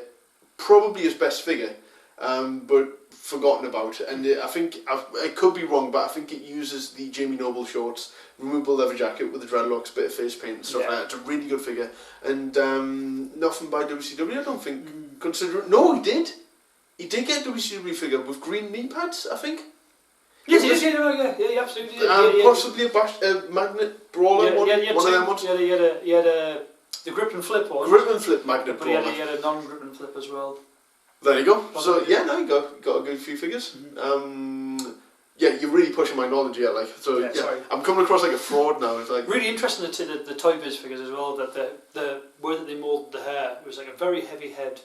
probably his best figure, but forgotten about. And I think I could be wrong, but I think it uses the Jamie Noble shorts, removable leather jacket with the dreadlocks, bit of face paint and stuff like that. It's a really good figure, and nothing by WCW. I don't think. No, he did. He did get a WCW figure with green knee pads, I think. Yes, yeah, absolutely. Possibly a magnet brawler one of them ones. He had the grip and flip one. Grip and flip magnet but brawler. he had a non-grip and flip as well. There you go. So he got a good few figures. You're really pushing my knowledge here, like. So sorry. I'm coming across like a fraud now. It's like really interesting the Toy Biz figures as well. That the way that they moulded the hair, it was like a very heavy head,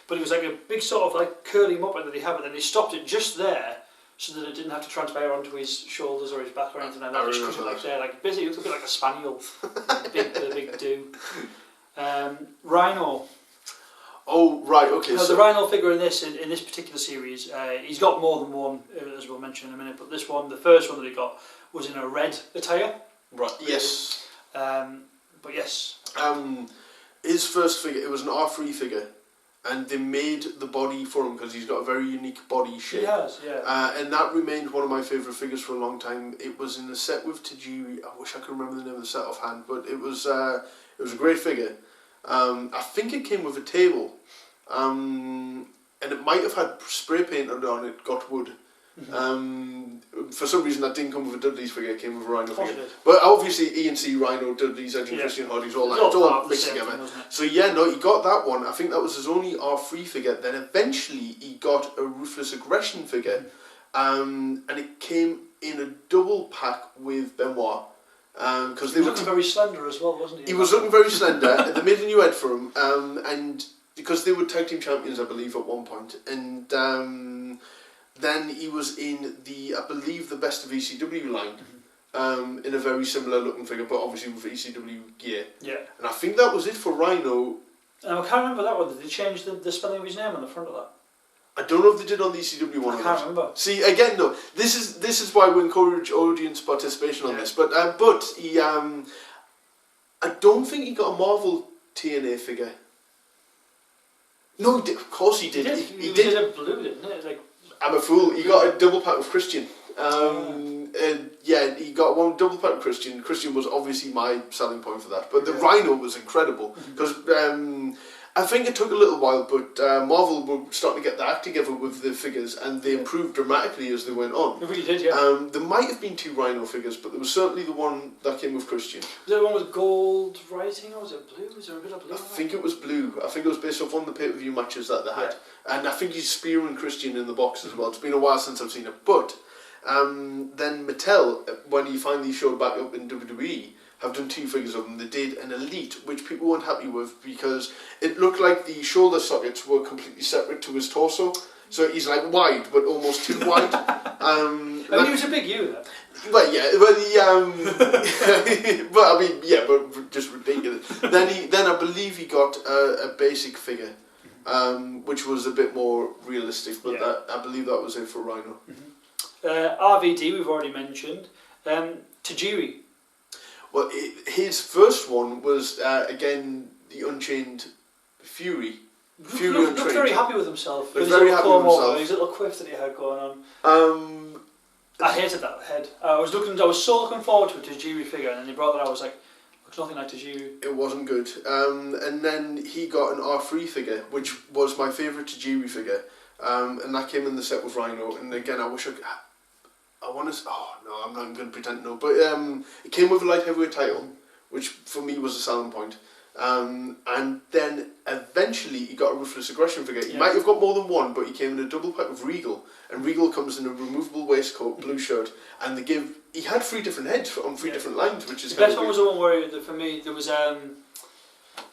but it was like a big sort of like curly muppet that they had, but then they stopped it just there so that it didn't have to transpire onto his shoulders or his back or anything like that. Just cut it like there, like basically it looked a bit like a spaniel, with a big do. Rhino. Oh right, okay. Now, the Rhino figure in this particular series, he's got more than one, as we'll mention in a minute. But this one, the first one that he got, was in a red attire. Right. Yes. But yes. His first figure, it was an R3 figure, and they made the body for him because he's got a very unique body shape. He has, yeah. And that remained one of my favourite figures for a long time. It was in the set with Tajiri. I wish I could remember the name of the set offhand, but it was a great figure. I think it came with a table, and it might have had spray painted on it, got wood. For some reason that didn't come with a Dudley's figure, it came with a Rhino figure. But obviously ENC, Rhino, Dudley's, Edge and Christian Hardy's, all that, it's all mixed together. So yeah, no, he got that one. I think that was his only R3 figure. Then eventually he got a Ruthless Aggression figure, and it came in a double pack with Benoit. Because he was looking very slender as well, wasn't he? He was looking very slender. They made a new head for him, and because they were tag team champions, I believe, at one point, and then he was in I believe, the Best of ECW line, in a very similar looking figure, but obviously with ECW gear. Yeah. And I think that was it for Rhino. I can't remember that one. Did they change the spelling of his name on the front of that? I don't know if they did on the ECW one. I can't remember. See, again, no. This is why we encourage audience participation on this. But he, I don't think he got a Marvel TNA figure. No, he did. Of course he did. He did a blue, didn't it? Like, I'm a fool. He got a double pack with Christian. And yeah, he got one double pack with Christian. Christian was obviously my selling point for that. But the Rhino was incredible because I think it took a little while, but Marvel were starting to get their act together with the figures, and they improved dramatically as they went on. They really did, yeah. There might have been 2 Rhino figures, but there was certainly the one that came with Christian. Was there one with gold writing, or was it blue? Was there a bit of blue? I think it was blue. I think it was based off one of the pay-per-view matches that they had. Yeah. And I think he's spearing Christian in the box as well. It's been a while since I've seen it. But then Mattel, when he finally showed back up in WWE, have done 2 figures of them. They did an Elite, which people weren't happy with because it looked like the shoulder sockets were completely separate to his torso. So he's like wide, but almost too wide. I mean, he was a big you then. Well, yeah, but I mean, yeah, but just ridiculous. Then I believe he got a basic figure, which was a bit more realistic. But I believe that was it for Rhino. RVD we've already mentioned. Tajiri. Well, his first one was again the Unchained Fury. Looked very happy with himself. Looked very happy with himself. His little quiff that he had going on. I hated that head. I was so looking forward to a Tajiri figure, and then they brought that out. I was like, looks nothing like Tajiri. It wasn't good. And then he got an R3 figure, which was my favourite Tajiri figure, and that came in the set with Rhino. And again, I wish I want to. Oh no, I'm not going to pretend no. But it came with a light heavyweight title, which for me was a selling point. And then eventually he got a Ruthless Aggression figure. He might have got more than one, but he came in a double pack with Regal, and Regal comes in a removable waistcoat, blue shirt, and he had 3 different heads on 3 different lines, which is the best one was the one where for me there was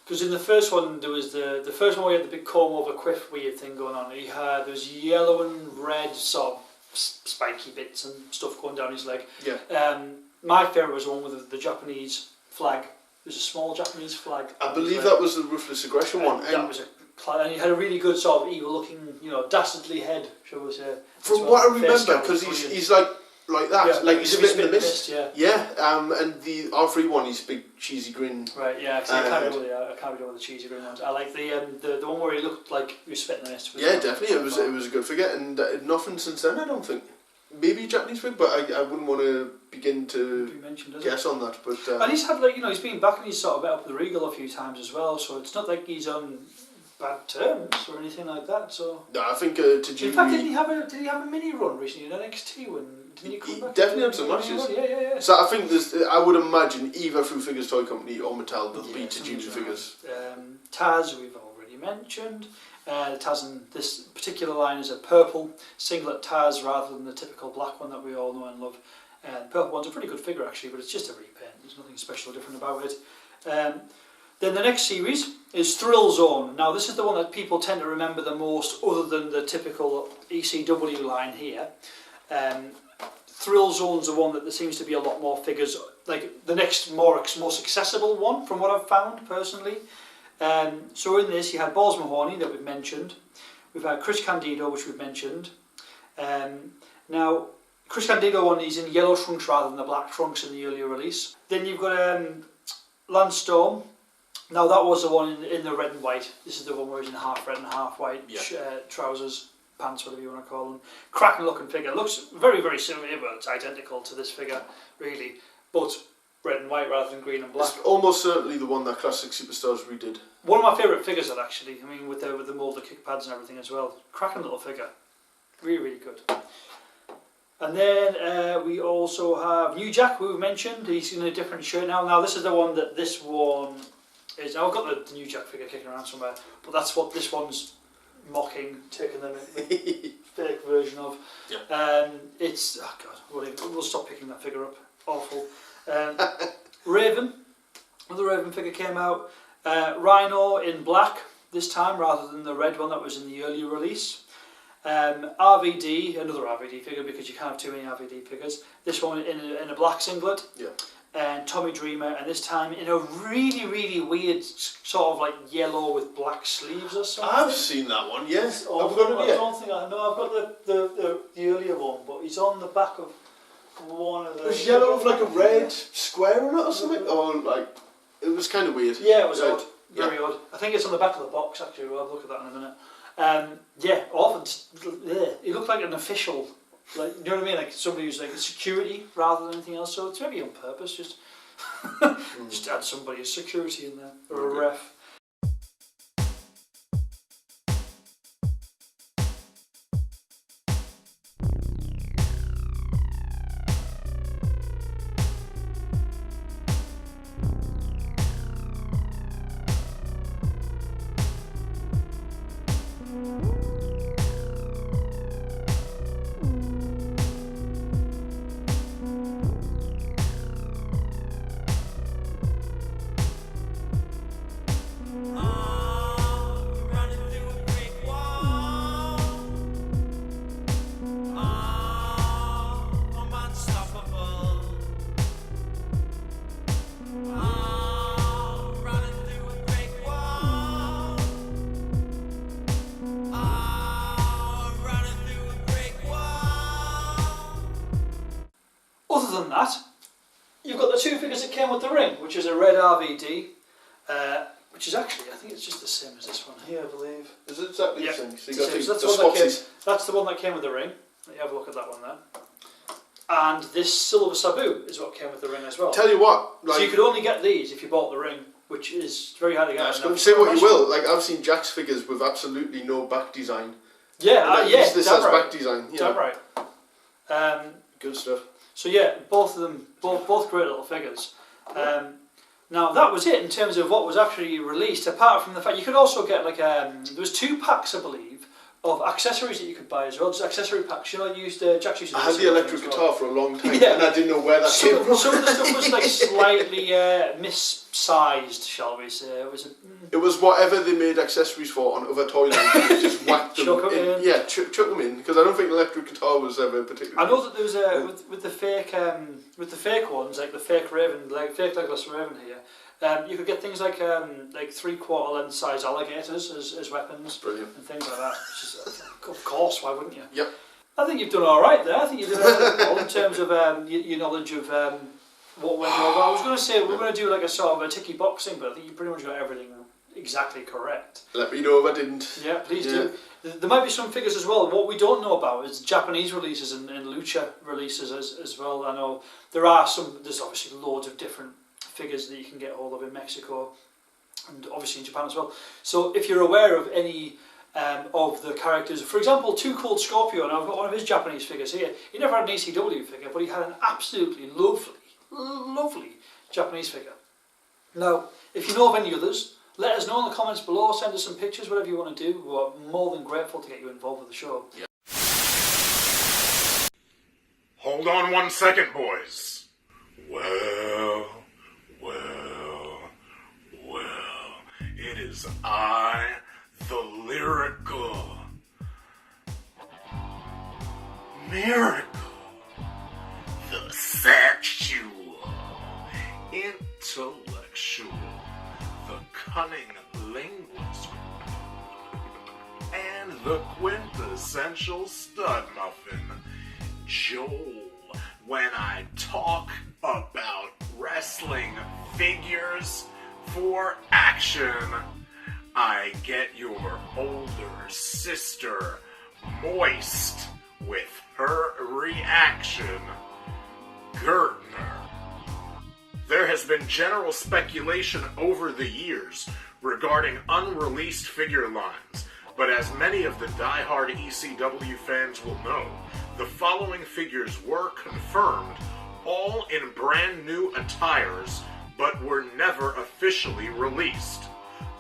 because in the first one there was the first one where he had the big comb over quiff weird thing going on. There was yellow and red sort of spiky bits and stuff going down his leg. Yeah. My favourite was the one with the Japanese flag. There's a small Japanese flag. I believe that was the Ruthless Aggression one. And he had a really good sort of evil-looking, dastardly head, shall we say. From what I remember, because he's like that, like he's split in the mist. Yeah. And the R3 one, he's big cheesy grin. Right. Yeah. I can't be doing the cheesy grin ones. I like the one where he looked like he was spitting the mist. Yeah, definitely. It was a good figure, and nothing since then. I don't think. Maybe a Japanese figure, but I wouldn't want to begin to guess on that. But and he's had he's been back and he's sort of met up with Regal a few times as well. So it's not like he's on bad terms or anything like that. So no, I think Tajiri. In fact, did he have a mini run recently in NXT when didn't he come back? Definitely had some matches. Yeah. So I think I would imagine either through Figures Toy Company or Mattel there'll be Tajiri figures. Taz we've already mentioned. Taz in this particular line is a purple singlet Taz rather than the typical black one that we all know and love. The purple one's a pretty good figure actually, but it's just a repaint. There's nothing special or different about it. Then the next series is Thrill Zone. Now this is the one that people tend to remember the most, other than the typical ECW line here. Thrill Zone's the one that there seems to be a lot more figures, like the next most accessible one from what I've found personally. So in this you had Balls Mahoney that we've mentioned, we've had Chris Candido which we've mentioned. Now Chris Candido one is in yellow trunks rather than the black trunks in the earlier release. Then you've got Lance Storm. Now that was the one in the red and white. This is the one where he's in half red and half white trousers, pants, whatever you want to call them. Cracking looking figure. Looks very, very similar, but it's identical to this figure really, but red and white rather than green and black. It's almost certainly the one that Classic Superstars redid. One of my favourite figures that actually, I mean with the moulded kick pads and everything as well. Cracking little figure. Really, really good. And then we also have New Jack, who we've mentioned. He's in a different shirt now. Now this is the one that this one is. Now I've got the New Jack figure kicking around somewhere, but that's what this one's mocking, taking the fake version of. Yeah. It's oh god, we'll stop picking that figure up. Awful. Raven, another Raven figure came out. Rhino in black this time rather than the red one that was in the earlier release. RVD, another RVD figure because you can't have too many RVD figures. This one in a black singlet. Yeah. and Tommy Dreamer, and this time in a really, really weird sort of like yellow with black sleeves or something. I've seen that one, yes. Oh, I've got it I here. don't think I know. I've got the earlier one, but he's on the back of one of the. It was yellow with like a red square in it or something? Or like, it was kind of weird. Yeah, it was Right. odd. Very odd. I think it's on the back of the box actually. We'll have a look at that in a minute. Yeah, often he looked like an official, like, you know what I mean, like somebody who's like security rather than anything else. So it's maybe on purpose, just just add somebody as security in there or a ref. Other than that, you've got the two figures that came with the ring, which is a red RVD, which is actually, I think it's just the same as this one here, I believe. Is it exactly Yeah, the same? So you it's got the the, same. the That's the one that came with the ring. Let you have a look at that one there. And this silver Sabu is what came with the ring as well. Tell you what, like, So you could only get these if you bought the ring, which is very hard to get. say what you will, like I've seen Jack's figures with absolutely no back design. Yeah, This this has right. back design. Yeah. Damn right. Good stuff. So yeah, both of them, both great little figures. Now that was it in terms of what was actually released. Apart from the fact you could also get like there was 2 packs, I believe, of accessories that you could buy as well. Just accessory packs. You know, I used Jack's used. I had the electric guitar for a long time, Yeah. and I didn't know where that came from. Some of the stuff was like slightly missized, shall we say? It was whatever they made accessories for on other toy lines. They just whacked them Chuck 'em in. Yeah, chuck them in, because I don't think electric guitar was ever particularly. I know that there was with the fake ones, like the fake Raven, like fake legless Raven here. You could get things like 3/4 length size alligators as weapons. Brilliant. And things like that. Which is, of course, why wouldn't you? Yep. I think you've done all right there. I think you've done all in terms of your knowledge of what went over. I was going to say we're going to do like a sort of a ticky boxing, but I think you pretty much got everything exactly correct. Let me know if I didn't. Yeah, please do. There might be some figures as well. What we don't know about is Japanese releases and Lucha releases as well. I know there's obviously loads of different figures that you can get hold of in Mexico and obviously in Japan as well. So if you're aware of any of the characters, for example, Too Cold Scorpio, and I've got one of his Japanese figures here. He never had an ECW figure, but he had an absolutely lovely Japanese figure. Now, if you know of any others, let us know in the comments below, send us some pictures, whatever you want to do. We're more than grateful to get you involved with the show. Yeah. Hold on 1 second, boys. Well, it is I, the lyrical miracle, the sexual, intellectual, the cunning linguist, and the quintessential stud muffin, Joel. When I talk about wrestling figures for action, I get your older sister moist with her reaction, Gertner. There has been general speculation over the years regarding unreleased figure lines, but as many of the die-hard ECW fans will know, the following figures were confirmed, all in brand new attires, but were never officially released.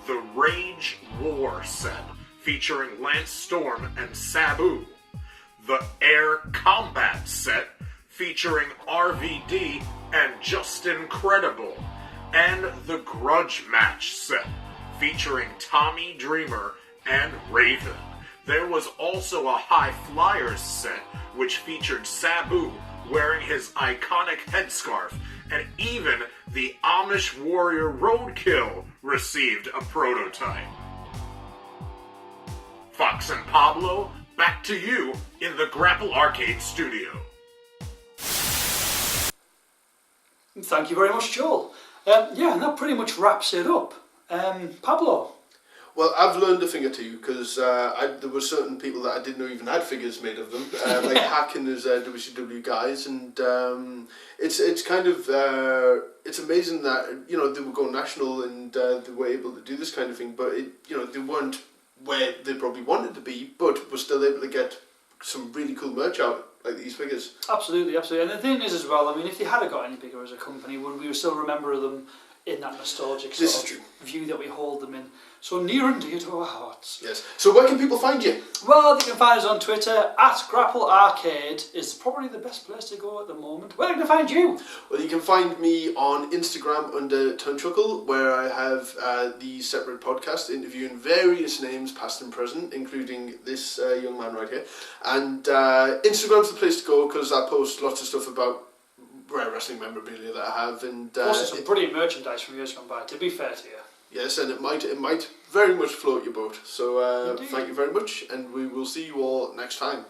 The Rage War set, featuring Lance Storm and Sabu. The Air Combat set, featuring RVD and Justin Credible. And the Grudge Match set, featuring Tommy Dreamer and Raven. There was also a High Flyers set, which featured Sabu, wearing his iconic headscarf, and even the Amish warrior Roadkill received a prototype. Fox and Pablo, back to you in the Grapple Arcade studio. Thank you very much, Joel. Yeah, and that pretty much wraps it up. Pablo? Well, I've learned a thing or two because there were certain people that I didn't know even had figures made of them, like Hack and his WCW guys, and it's kind of it's amazing that they would go national and they were able to do this kind of thing, but they weren't where they probably wanted to be, but were still able to get some really cool merch out like these figures. Absolutely, absolutely. And the thing is as well, I mean, if they had got any bigger as a company, would we still remember them in that nostalgic sort of view that we hold them in, so near and dear to our hearts. Yes. So where can people find you? Well, they can find us on Twitter @Grapple Arcade is probably the best place to go at the moment. Where can they find you? Well, you can find me on Instagram under Turnchuckle, where I have the separate podcast interviewing various names, past and present, including this young man right here. And Instagram's the place to go because I post lots of stuff about rare wrestling memorabilia that I have, and also some brilliant merchandise from years gone by, to be fair to you. Yes, and it might very much float your boat. So thank you very much, and we will see you all next time.